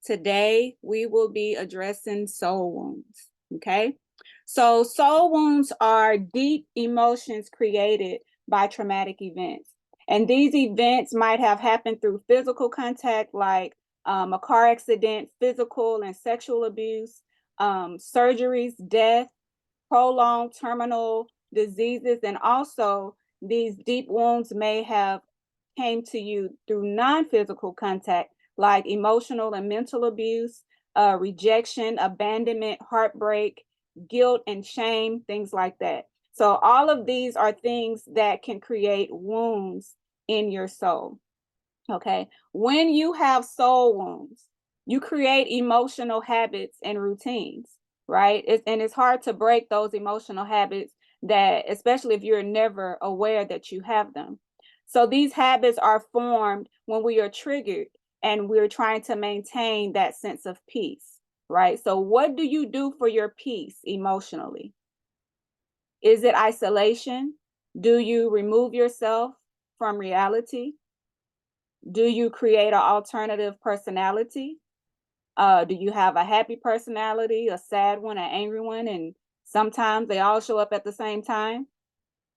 Today, we will be addressing soul wounds. Okay. So, soul wounds are deep emotions created by traumatic events. And these events might have happened through physical contact, like a car accident, physical and sexual abuse, surgeries, death, prolonged terminal diseases, and also these deep wounds may have came to you through non-physical contact, like emotional and mental abuse, rejection, abandonment, heartbreak, guilt and shame, things like that. So all of these are things that can create wounds in your soul. Okay. When you have soul wounds, you create emotional habits and routines, right? And it's hard to break those emotional habits, that especially if you're never aware that you have them. So these habits are formed when we are triggered and we're trying to maintain that sense of peace, right? So what do you do for your peace emotionally? Is it isolation? Do you remove yourself from reality? Do you create an alternative personality? Do you have a happy personality, a sad one, an angry one, and sometimes they all show up at the same time?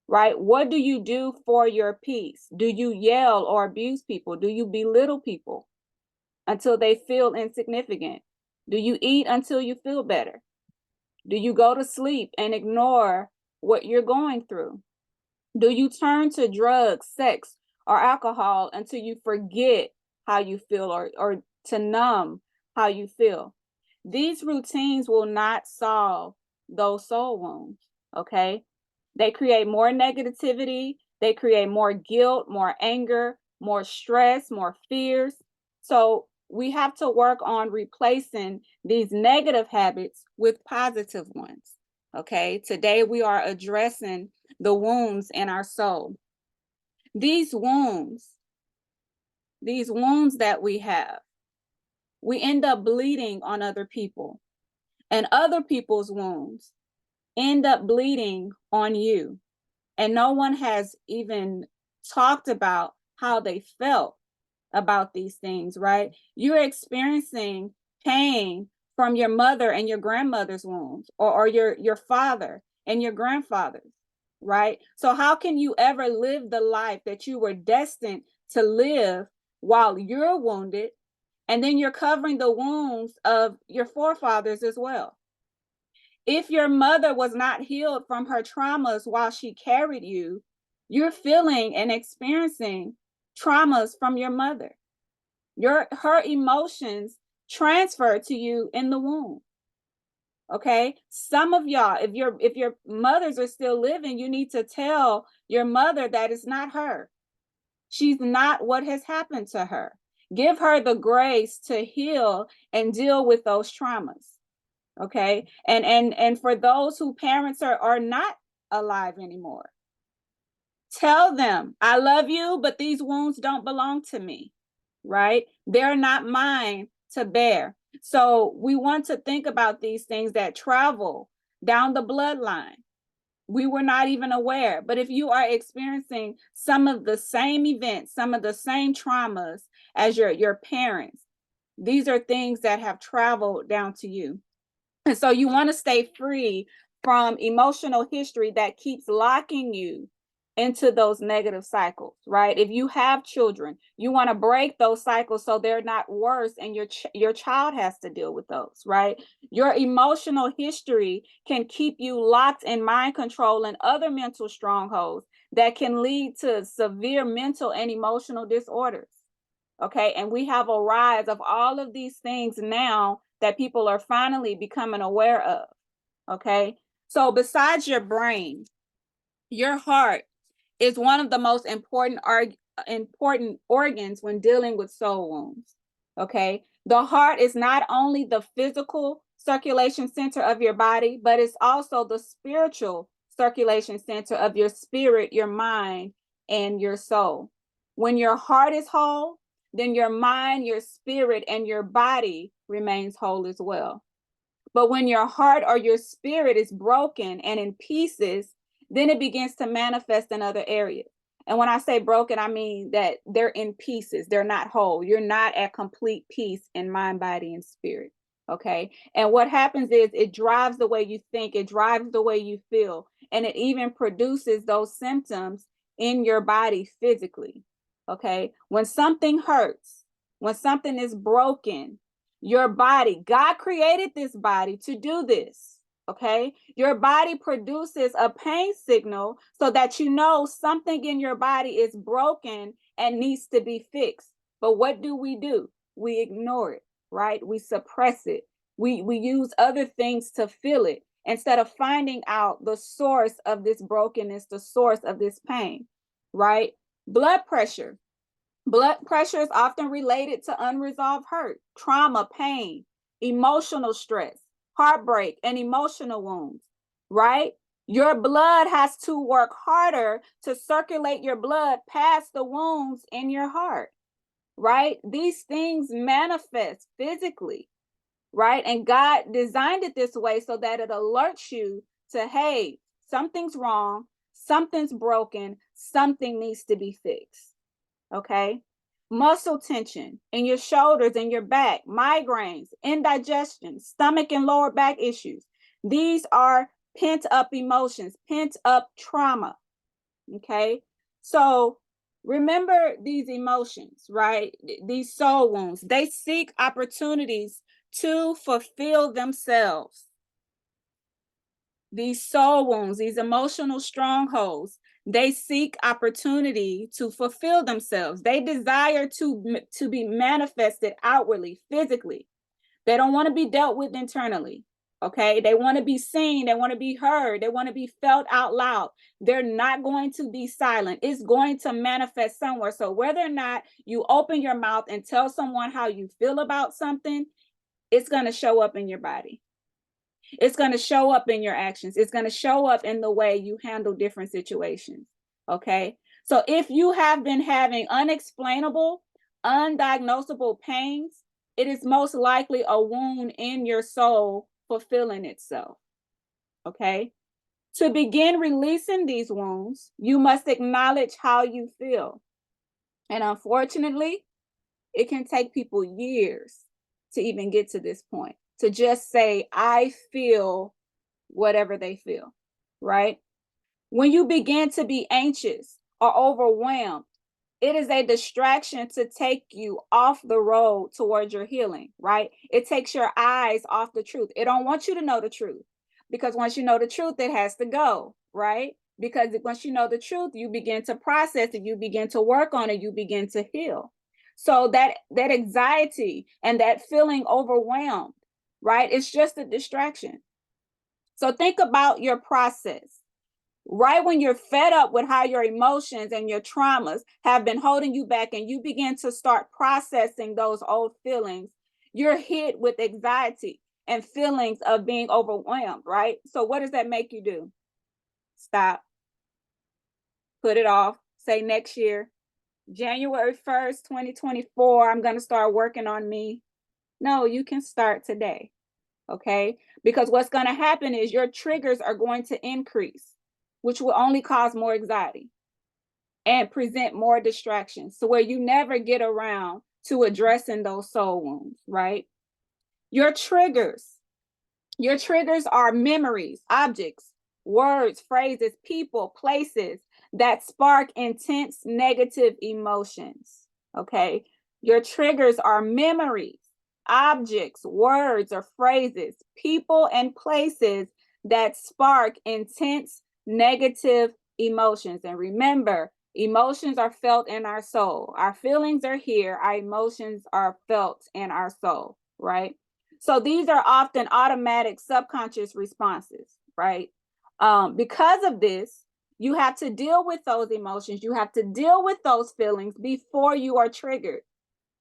Right? What do you do for your peace? Do you yell or abuse people? Do you belittle people until they feel insignificant? Do you eat until you feel better? Do you go to sleep and ignore what you're going through? Do you turn to drugs, sex, or alcohol until you forget how you feel, or to numb how you feel? These routines will not solve those soul wounds, okay? They create more negativity, they create more guilt, more anger, more stress, more fears. So we have to work on replacing these negative habits with positive ones, okay? Today we are addressing the wounds in our soul. These wounds, that we have, we end up bleeding on other people, and other people's wounds end up bleeding on you. And no one has even talked about how they felt about these things, right? You're experiencing pain from your mother and your grandmother's wounds, or your father and your grandfather's, right? So how can you ever live the life that you were destined to live while you're wounded, and then you're covering the wounds of your forefathers as well? If your mother was not healed from her traumas while she carried you, you're feeling and experiencing traumas from your mother. Her emotions transfer to you in the womb. Okay. Some of y'all, if your mothers are still living, you need to tell your mother that it's not her. She's not what has happened to her. Give her the grace to heal and deal with those traumas. Okay. And for those who parents are not alive anymore, tell them, I love you, but these wounds don't belong to me, right? They're not mine to bear. So we want to think about these things that travel down the bloodline. We were not even aware. But if you are experiencing some of the same events, some of the same traumas as your parents, these are things that have traveled down to you. And so you want to stay free from emotional history that keeps locking you into those negative cycles, right? If you have children, you want to break those cycles so they're not worse, and your child has to deal with those, right? Your emotional history can keep you locked in mind control and other mental strongholds that can lead to severe mental and emotional disorders. Okay. And we have a rise of all of these things now that people are finally becoming aware of. Okay. So besides your brain, your heart is one of the most important organs when dealing with soul wounds. Okay. The heart is not only the physical circulation center of your body, but it's also the spiritual circulation center of your spirit, your mind, and your soul. When your heart is whole, then your mind, your spirit, and your body remains whole as well. But when your heart or your spirit is broken and in pieces, then it begins to manifest in other areas. And when I say broken, I mean that they're in pieces. They're not whole. You're not at complete peace in mind, body, and spirit. Okay. And what happens is it drives the way you think, it drives the way you feel, and it even produces those symptoms in your body physically. Okay. When something hurts, when something is broken, your body, God created this body to do this. Okay. Your body produces a pain signal so that you know something in your body is broken and needs to be fixed. But what do? We ignore it, right? We suppress it. We use other things to fill it instead of finding out the source of this brokenness, the source of this pain, right? Blood pressure. Blood pressure is often related to unresolved hurt, trauma, pain, emotional stress, heartbreak, and emotional wounds, right? Your blood has to work harder to circulate your blood past the wounds in your heart, right? These things manifest physically, right? And God designed it this way so that it alerts you to, hey, something's wrong, something's broken, something needs to be fixed. Okay. Muscle tension in your shoulders and your back, migraines, indigestion, stomach and lower back issues. These are pent up emotions, pent up trauma. Okay. So remember these emotions, right? These soul wounds, they seek opportunities to fulfill themselves. These soul wounds, these emotional strongholds, they seek opportunity to fulfill themselves. They desire to be manifested outwardly, physically. They don't want to be dealt with internally. Okay. They want to be seen. They want to be heard. They want to be felt out loud. They're not going to be silent. It's going to manifest somewhere. So whether or not you open your mouth and tell someone how you feel about something, it's going to show up in your body. It's going to show up in your actions. It's going to show up in the way you handle different situations. Okay. So if you have been having unexplainable, undiagnosable pains, it is most likely a wound in your soul fulfilling itself. Okay. To begin releasing these wounds, you must acknowledge how you feel. And unfortunately, it can take people years to even get to this point, to just say, I feel whatever they feel, right? When you begin to be anxious or overwhelmed, it is a distraction to take you off the road towards your healing, right? It takes your eyes off the truth. It don't want you to know the truth, because once you know the truth, it has to go, right? Because once you know the truth, you begin to process it, you begin to work on it, you begin to heal. So that anxiety and that feeling overwhelmed, right? It's just a distraction. So think about your process. Right when you're fed up with how your emotions and your traumas have been holding you back, and you begin to start processing those old feelings, you're hit with anxiety and feelings of being overwhelmed, right? So what does that make you do? Stop. Put it off. Say next year, January 1st, 2024, I'm going to start working on me. No, you can start today. Okay? Because what's going to happen is your triggers are going to increase, which will only cause more anxiety and present more distractions. So where you never get around to addressing those soul wounds, right? Your triggers are memories, objects, words, phrases, people, places that spark intense negative emotions. Okay. Your triggers are memories, objects, words, or phrases, people, and places that spark intense negative emotions. And remember, emotions are felt in our soul. Our feelings are here, our emotions are felt in our soul, right? So these are often automatic subconscious responses, right? Because of this, you have to deal with those emotions. You have to deal with those feelings before you are triggered.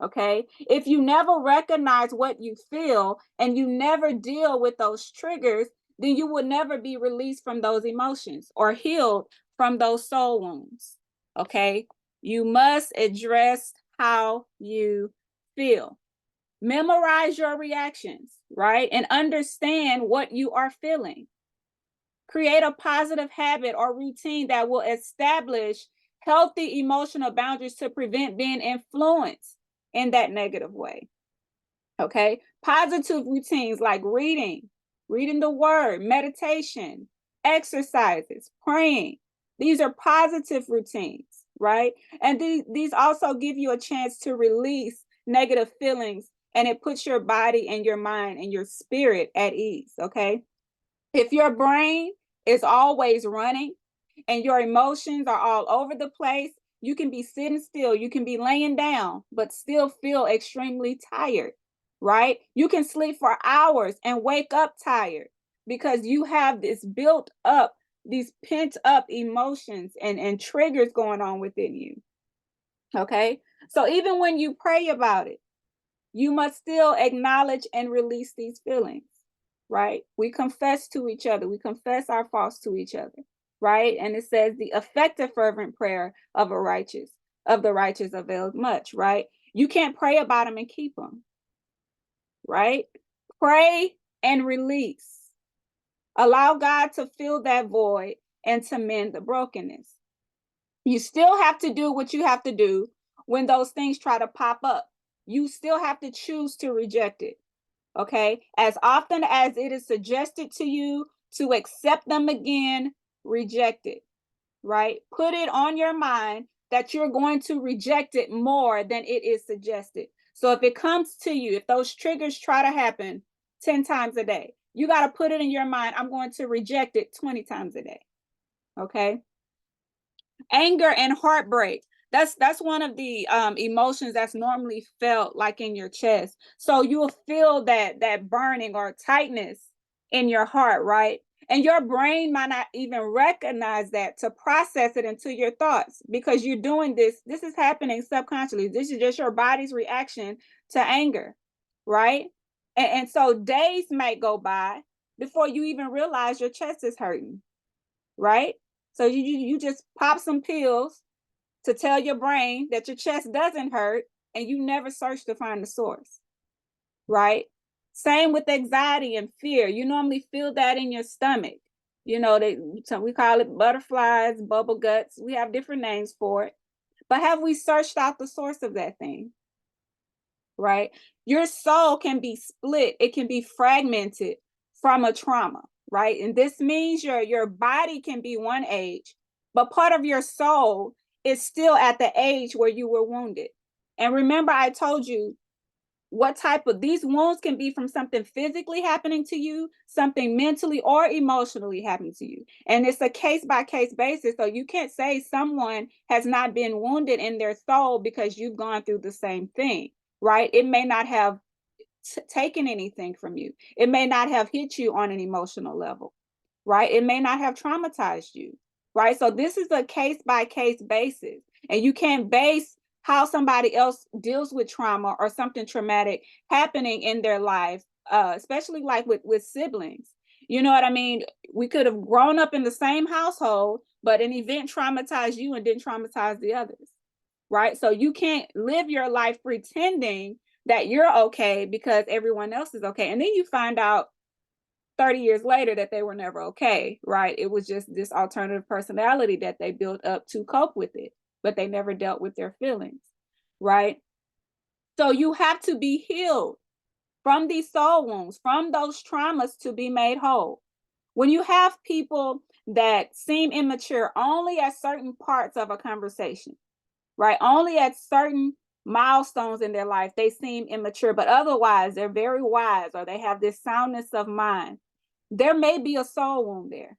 Okay. If you never recognize what you feel and you never deal with those triggers, then you will never be released from those emotions or healed from those soul wounds. Okay. You must address how you feel. Memorize your reactions, right? And understand what you are feeling. Create a positive habit or routine that will establish healthy emotional boundaries to prevent being influenced in that negative way. Okay, positive routines like reading the word, meditation, exercises, praying. These are positive routines, right? And these also give you a chance to release negative feelings, and it puts your body and your mind and your spirit at ease. Okay, if your brain is always running and your emotions are all over the place, you can be sitting still, you can be laying down, but still feel extremely tired, right? You can sleep for hours and wake up tired because you have this built up, these pent up emotions and triggers going on within you. Okay. So even when you pray about it, you must still acknowledge and release these feelings, right? We confess to each other, we confess our faults to each other, right? And it says the effective fervent prayer of the righteous avails much, right? You can't pray about them and keep them, right? Pray and release. Allow God to fill that void and to mend the brokenness. You still have to do what you have to do when those things try to pop up. You still have to choose to reject it. Okay, as often as it is suggested to you to accept them again, reject it, right? Put it on your mind that you're going to reject it more than it is suggested. So if it comes to you, if those triggers try to happen 10 times a day, you got to put it in your mind, I'm going to reject it 20 times a day. Okay. Anger and heartbreak, that's one of the emotions that's normally felt like in your chest. So you'll feel that burning or tightness in your heart, right? And your brain might not even recognize that to process it into your thoughts, because you're doing this is happening subconsciously. This is just your body's reaction to anger, right? And so days might go by before you even realize your chest is hurting, right? So you just pop some pills to tell your brain that your chest doesn't hurt, and you never search to find the source, right? Same with anxiety and fear. You normally feel that in your stomach. You know, we call it butterflies, bubble guts. We have different names for it. But have we searched out the source of that thing? Right? Your soul can be split, it can be fragmented from a trauma, right? And this means your body can be one age, but part of your soul is still at the age where you were wounded. And remember, I told you what type of these wounds can be from something physically happening to you, something mentally or emotionally happening to you. And it's a case by case basis. So you can't say someone has not been wounded in their soul because you've gone through the same thing, right? It may not have taken anything from you, it may not have hit you on an emotional level, right? It may not have traumatized you, right? So this is a case by case basis. And you can't base how somebody else deals with trauma or something traumatic happening in their life, especially like with siblings. You know what I mean? We could have grown up in the same household, but an event traumatized you and didn't traumatize the others, right? So you can't live your life pretending that you're okay because everyone else is okay. And then you find out 30 years later that they were never okay, right? It was just this alternative personality that they built up to cope with it, but they never dealt with their feelings, right? So you have to be healed from these soul wounds, from those traumas to be made whole. When you have people that seem immature only at certain parts of a conversation, right? Only at certain milestones in their life, they seem immature, but otherwise they're very wise or they have this soundness of mind. There may be a soul wound there.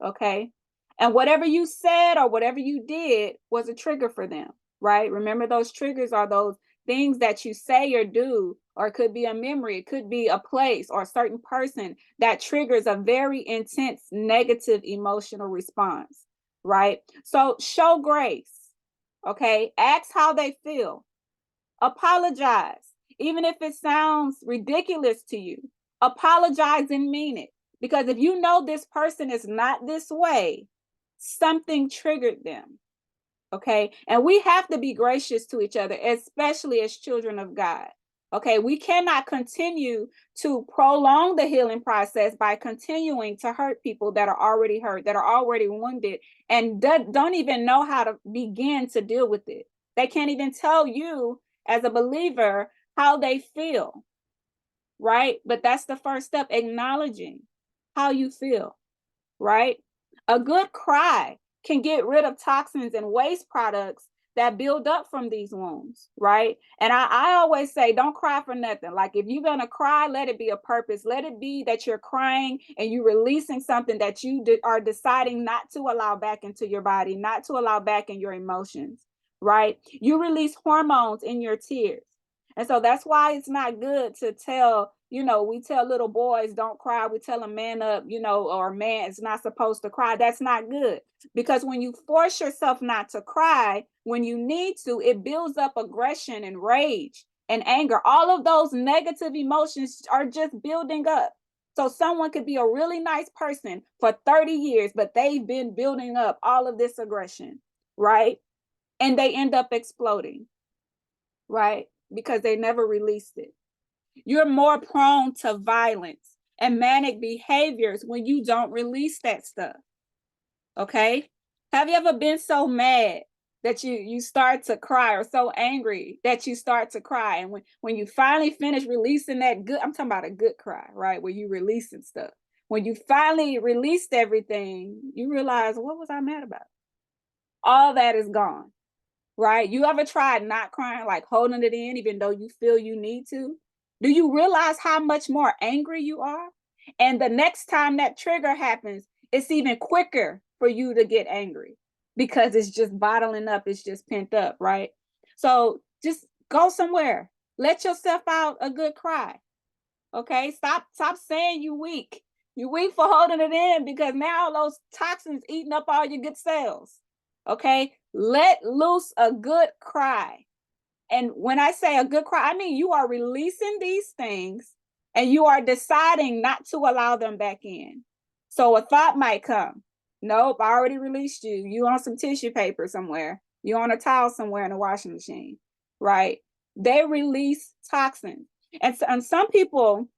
Okay. And whatever you said or whatever you did was a trigger for them, right? Remember, those triggers are those things that you say or do, or it could be a memory, it could be a place or a certain person that triggers a very intense negative emotional response, right? So show grace. Okay. Ask how they feel. Apologize. Even if it sounds ridiculous to you, apologize and mean it. Because if you know this person is not this way, something triggered them. Okay. And we have to be gracious to each other, especially as children of God. Okay, we cannot continue to prolong the healing process by continuing to hurt people that are already hurt, that are already wounded, and don't even know how to begin to deal with it. They can't even tell you as a believer how they feel, right? But that's the first step, acknowledging how you feel, right? A good cry can get rid of toxins and waste products that build up from these wounds, right? And I always say, don't cry for nothing. Like, if you're gonna cry, let it be a purpose. Let it be that you're crying and you're releasing something that you are deciding not to allow back into your body, not to allow back in your emotions, right? You release hormones in your tears. And so that's why it's not good to tell, we tell little boys don't cry. We tell them man up, or man is not supposed to cry. That's not good, because when you force yourself not to cry when you need to, it builds up aggression and rage and anger. All of those negative emotions are just building up. So someone could be a really nice person for 30 years, but they've been building up all of this aggression, right? And they end up exploding, right? Because they never released it. You're more prone to violence and manic behaviors when you don't release that stuff. Okay? Have you ever been so mad that you start to cry, or so angry that you start to cry? And when you finally finish releasing that good, I'm talking about a good cry, right? Where you releasing stuff. When you finally released everything, you realize, what was I mad about? All that is gone, right? You ever tried not crying, like holding it in, even though you feel you need to? Do you realize how much more angry you are? And the next time that trigger happens, it's even quicker for you to get angry, because it's just bottling up, it's just pent up, right? So just go somewhere, let yourself out a good cry. Okay, stop saying you weak. You weak for holding it in, because now those toxins eating up all your good cells. Okay, let loose a good cry. And when I say a good cry, I mean you are releasing these things and you are deciding not to allow them back in. So a thought might come. Nope, I already released you. You on some tissue paper somewhere. You on a towel somewhere in a washing machine, right? They release toxins. And some people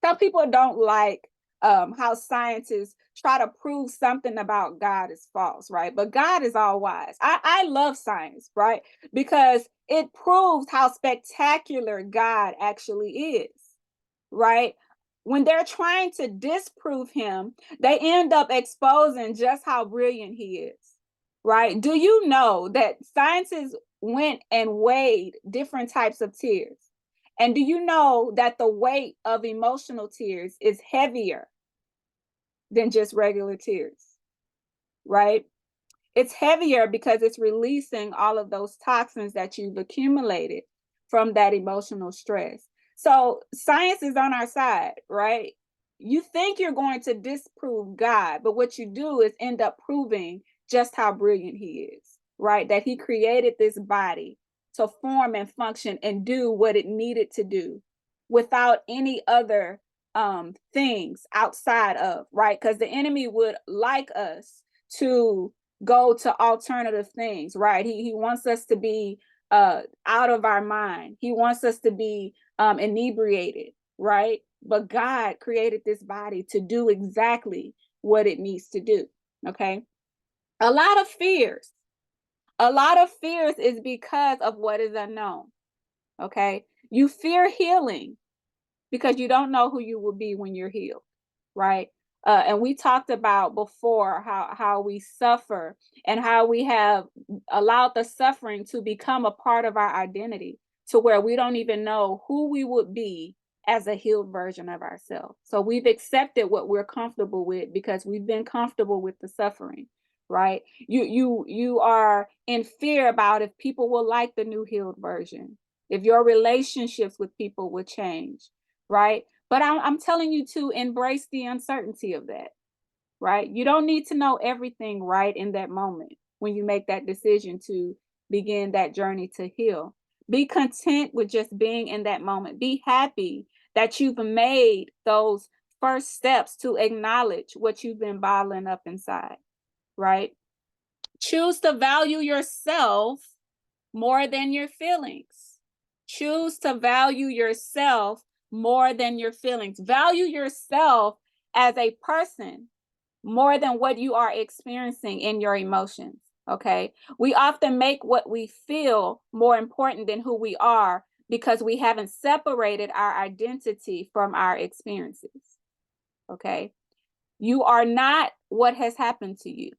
don't like how scientists try to prove something about God is false, right? But God is all wise. I love science, right? Because it proves how spectacular God actually is, right? When they're trying to disprove him, they end up exposing just how brilliant he is, right? Do you know that scientists went and weighed different types of tears? And do you know that the weight of emotional tears is heavier than just regular tears, right? It's heavier because it's releasing all of those toxins that you've accumulated from that emotional stress. So science is on our side, right? You think you're going to disprove God, but what you do is end up proving just how brilliant he is, right? That he created this body to form and function and do what it needed to do without any other things outside of, right? Because the enemy would like us to go to alternative things, right? He wants us to be out of our mind. He wants us to be inebriated, right? But God created this body to do exactly what it needs to do. Okay. A lot of fears. A lot of fears is because of what is unknown. Okay. You fear healing because you don't know who you will be when you're healed, right? And we talked about before how we suffer and how we have allowed the suffering to become a part of our identity, to where we don't even know who we would be as a healed version of ourselves. So we've accepted what we're comfortable with because we've been comfortable with the suffering, right? You are in fear about if people will like the new healed version, if your relationships with people will change, right? But I'm telling you to embrace the uncertainty of that, right? You don't need to know everything right in that moment when you make that decision to begin that journey to heal. Be content with just being in that moment. Be happy that you've made those first steps to acknowledge what you've been bottling up inside, right? Choose to value yourself more than your feelings. Choose to value yourself more than your feelings. Value yourself as a person more than what you are experiencing in your emotions. Okay. We often make what we feel more important than who we are because we haven't separated our identity from our experiences. Okay. You are not what has happened to you.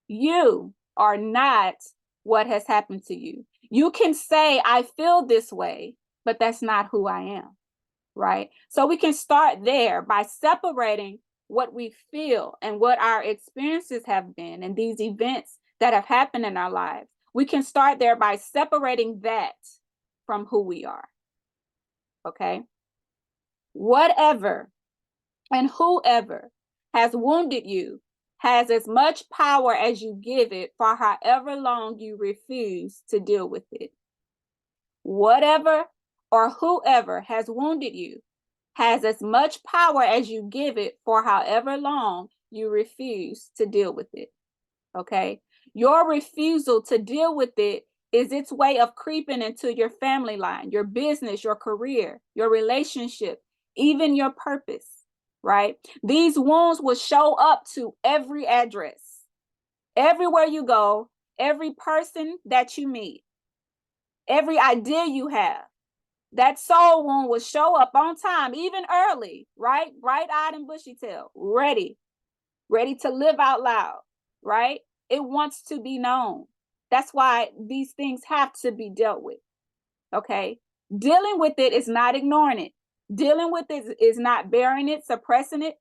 You are not what has happened to you. You can say, I feel this way, but that's not who I am. Right. So we can start there by separating what we feel and what our experiences have been and these events that have happened in our lives. We can start there by separating that from who we are. Okay. Whatever and whoever has wounded you has as much power as you give it for however long you refuse to deal with it. Whatever or whoever has wounded you has as much power as you give it for however long you refuse to deal with it. Okay. Your refusal to deal with it is its way of creeping into your family line, your business, your career, your relationship, even your purpose. Right. These wounds will show up to every address, everywhere you go, every person that you meet, every idea you have. That soul wound will show up on time, even early, right? Bright-eyed and bushy-tailed, ready to live out loud, right? It wants to be known. That's why these things have to be dealt with, okay? Dealing with it is not ignoring it. Dealing with it is not burying it, suppressing it,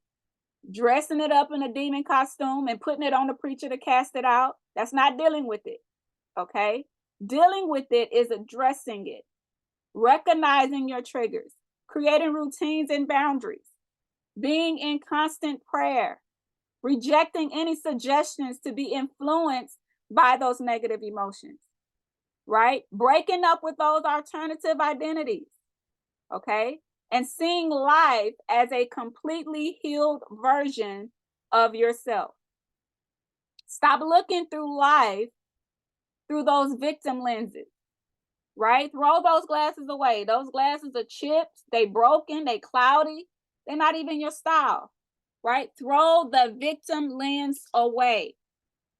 dressing it up in a demon costume and putting it on the preacher to cast it out. That's not dealing with it, okay? Dealing with it is addressing it, recognizing your triggers, creating routines and boundaries, being in constant prayer, rejecting any suggestions to be influenced by those negative emotions, right? Breaking up with those alternative identities, okay? And seeing life as a completely healed version of yourself. Stop looking through life through those victim lenses. Right? Throw those glasses away. Those glasses are chipped, they broken, they cloudy, they're not even your style. Right? Throw the victim lens away.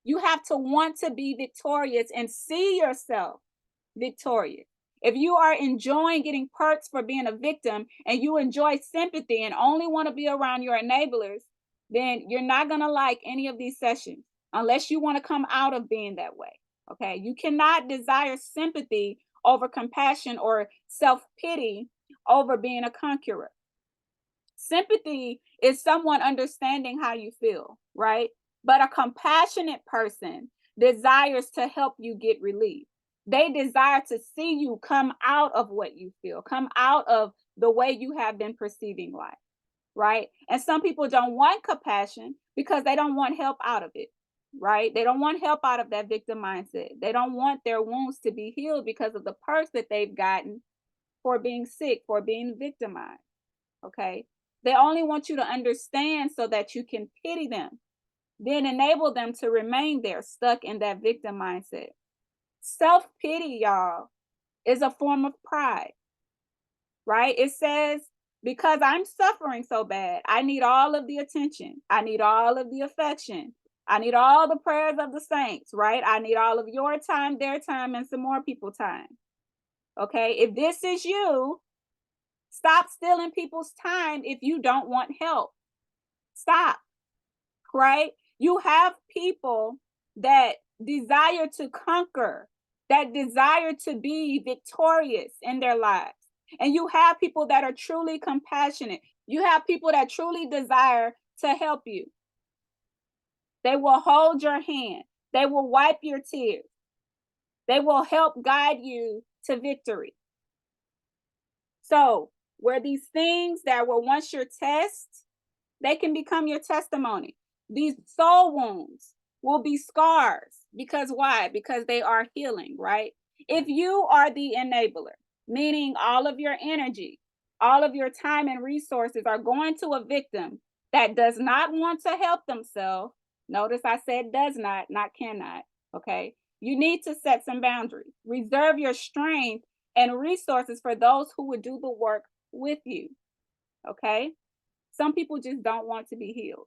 You have to want to be victorious and see yourself victorious. If you are enjoying getting perks for being a victim and you enjoy sympathy and only want to be around your enablers, then you're not going to like any of these sessions unless you want to come out of being that way. Okay. You cannot desire sympathy over compassion or self-pity over being a conqueror. Sympathy is someone understanding how you feel, right? But a compassionate person desires to help you get relief. They desire to see you come out of what you feel, come out of the way you have been perceiving life, right? And some people don't want compassion because they don't want help out of it, right? They don't want help out of that victim mindset. They don't want their wounds to be healed because of the perks that they've gotten for being sick, for being victimized, okay? They only want you to understand so that you can pity them, then enable them to remain there stuck in that victim mindset. Self-pity, y'all, is a form of pride, right? It says, because I'm suffering so bad, I need all of the attention. I need all of the affection. I need all the prayers of the saints, right? I need all of your time, their time, and some more people's time. Okay, if this is you, stop stealing people's time if you don't want help. Stop, right? You have people that desire to conquer, that desire to be victorious in their lives. And you have people that are truly compassionate. You have people that truly desire to help you. They will hold your hand. They will wipe your tears. They will help guide you to victory. So, where these things that were once your test, they can become your testimony. These soul wounds will be scars. Because why? Because they are healing, right? If you are the enabler, meaning all of your energy, all of your time and resources are going to a victim that does not want to help themselves, notice I said does not cannot, okay? You need to set some boundaries. Reserve your strength and resources for those who would do the work with you. Okay? Some people just don't want to be healed.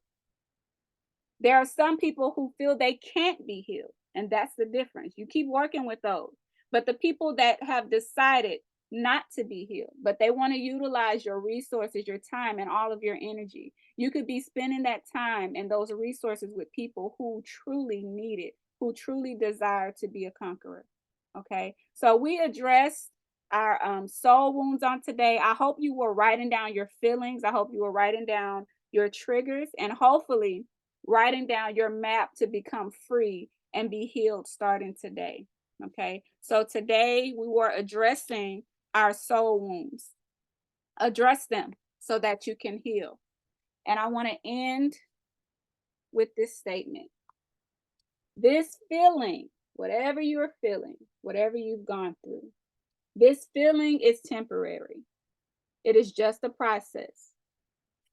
There are some people who feel they can't be healed, and that's the difference. You keep working with those. But the people that have decided not to be healed, but they want to utilize your resources, your time, and all of your energy, you could be spending that time and those resources with people who truly need it, who truly desire to be a conqueror. Okay. So we addressed our soul wounds on today. I hope you were writing down your feelings. I hope you were writing down your triggers, and hopefully writing down your map to become free and be healed starting today. Okay. So today we were addressing our soul wounds. Address them so that you can heal. And I want to end with this statement. This feeling, whatever you're feeling, whatever you've gone through, this feeling is temporary. It is just a process.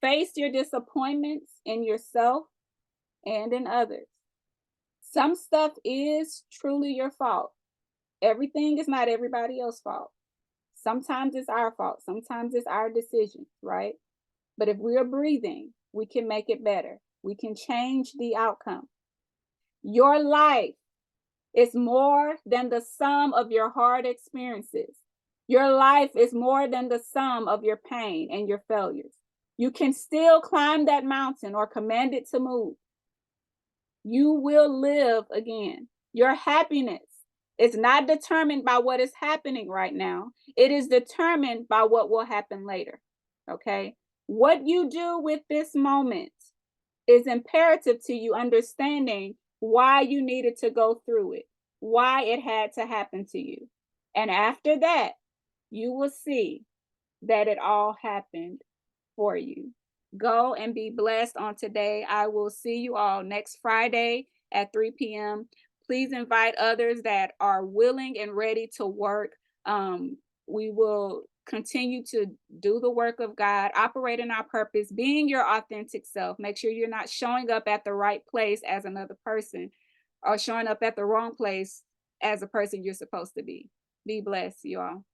Face your disappointments in yourself and in others. Some stuff is truly your fault. Everything is not everybody else's fault. Sometimes it's our fault. Sometimes it's our decisions, right? But if we are breathing, we can make it better. We can change the outcome. Your life is more than the sum of your hard experiences. Your life is more than the sum of your pain and your failures. You can still climb that mountain or command it to move. You will live again. Your happiness is not determined by what is happening right now. It is determined by what will happen later. Okay? What you do with this moment is imperative to you understanding why you needed to go through it, why it had to happen to you. And after that, you will see that it all happened for you. Go and be blessed on today. I will see you all next Friday at 3 p.m. Please invite others that are willing and ready to work. We will continue to do the work of God, operate in our purpose, being your authentic self. Make sure you're not showing up at the right place as another person or showing up at the wrong place as a person you're supposed to be. Be blessed, you all.